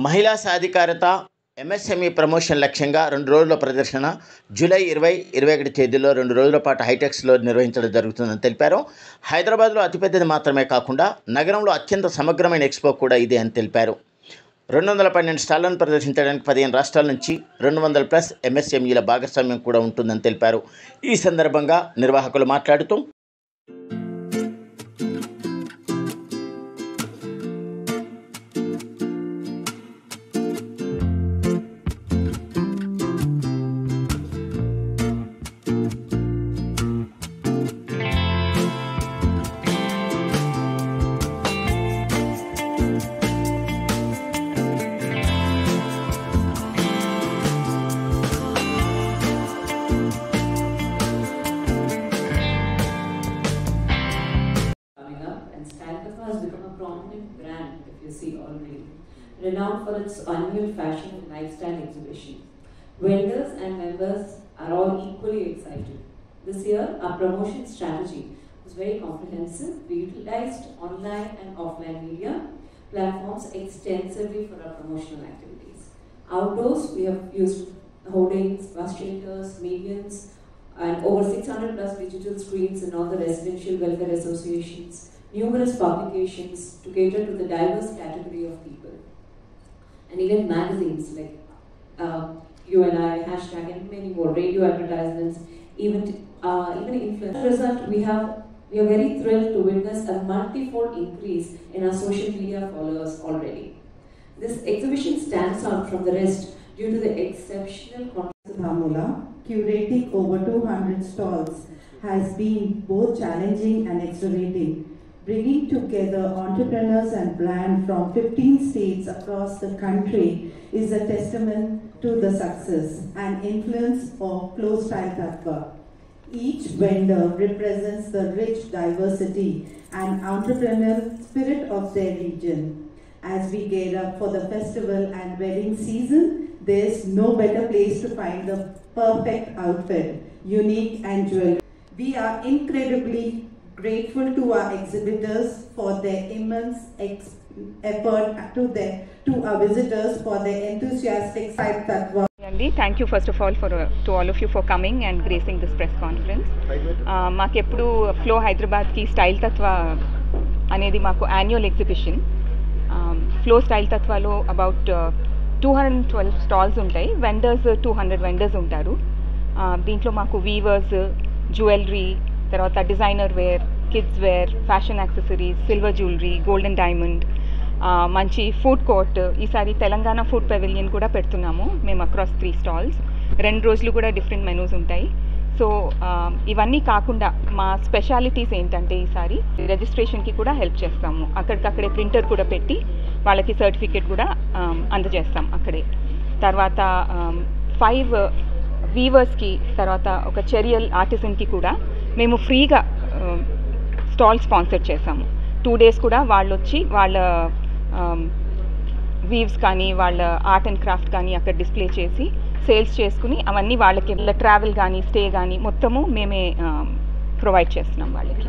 మహిళా సాధికారత MSME promotion లక్ష్యంగా 2 రోజుల ప్రదర్శన జూలై 20-21 తేదీల్లో 2 రోజుల పాటు హైటెక్స్లో నిర్వహించడం జరుగుతుందని తెలిపారు. హైదరాబాద్లో అతిపెద్దది మాత్రమే కాకుండా నగరంలో అత్యంత సమగ్రమైన ఎక్స్పో కూడా ఇదే అని తెలిపారు. 212 స్టాళ్లను ప్రదర్శించడానికి 15 రాష్ట్రాల నుంచి 200+ ఎంఎస్ఎంఈల భాగస్వామ్యం కూడా ఉంటుందని తెలిపారు. ఈ సందర్భంగా నిర్వాహకులు మాట్లాడుతూ has become a prominent brand, if you see already, renowned for its annual fashion and lifestyle exhibition. Vendors and members are all equally excited. This year, our promotion strategy was very comprehensive. We utilized online and offline media platforms extensively for our promotional activities. Outdoors, we have used hoardings, frustrators, medians, and over 600+ digital screens in all the residential welfare associations, numerous publications to cater to the diverse category of people, and even magazines like You and I, hashtag, and many more, radio advertisements, even influence. As a result, we are very thrilled to witness a multi-fold increase in our social media followers already. This exhibition stands out from the rest due to the exceptional Dhamula, curating over 200 stalls has been both challenging and exhilarating. Bringing together entrepreneurs and brands from 15 states across the country is a testament to the success and influence of Flow Style Tattva. Each vendor represents the rich diversity and entrepreneurial spirit of their region. As we gear up for the festival and wedding season, there is no better place to find the perfect outfit, unique and jewelry. We are incredibly grateful to our exhibitors for their immense effort, to our visitors for their enthusiastic side Tattva. Thank you first of all to all of you for coming and gracing this press conference. మాకు ఎప్పుడు flow హైదరాబాద్కి style Tatva అనేది మాకు annual exhibition. Flow style తత్వాలో about 212 stalls ఉంటాయి. Vendors 200 vendors ఉంటారు. దీంట్లో మాకు వీవర్స్, జ్యువెలరీ, తర్వాత designer wear, kids wear, fashion accessories, silver jewellery, golden diamond, మంచి ఫుడ్ కోర్ట్. ఈసారి తెలంగాణ ఫుడ్ పెవిలియన్ కూడా పెడుతున్నాము మేము అక్రాస్ 3 స్టాల్స్. 2 రోజులు కూడా డిఫరెంట్ మెనూస్ ఉంటాయి. సో ఇవన్నీ కాకుండా మా స్పెషాలిటీస్ ఏంటంటే ఈసారి రిజిస్ట్రేషన్కి కూడా హెల్ప్ చేస్తాము. అక్కడికక్కడే ప్రింటర్ కూడా పెట్టి వాళ్ళకి సర్టిఫికేట్ కూడా అందజేస్తాం అక్కడే. తర్వాత 5 వీవర్స్కి, తర్వాత ఒక చెరియల్ ఆర్టిజన్కి కూడా మేము ఫ్రీగా స్టాల్ స్పాన్సర్ చేసాము. 2 days కూడా వాళ్ళు వచ్చి వాళ్ళ వీవ్స్ కానీ వాళ్ళ ఆర్ట్ అండ్ క్రాఫ్ట్ కానీ అక్కడ డిస్ప్లే చేసి సేల్స్ చేసుకుని అవన్నీ వాళ్ళకి ట్రావెల్ కానీ స్టే కానీ మొత్తము మేమే ప్రొవైడ్ చేస్తున్నాం వాళ్ళకి.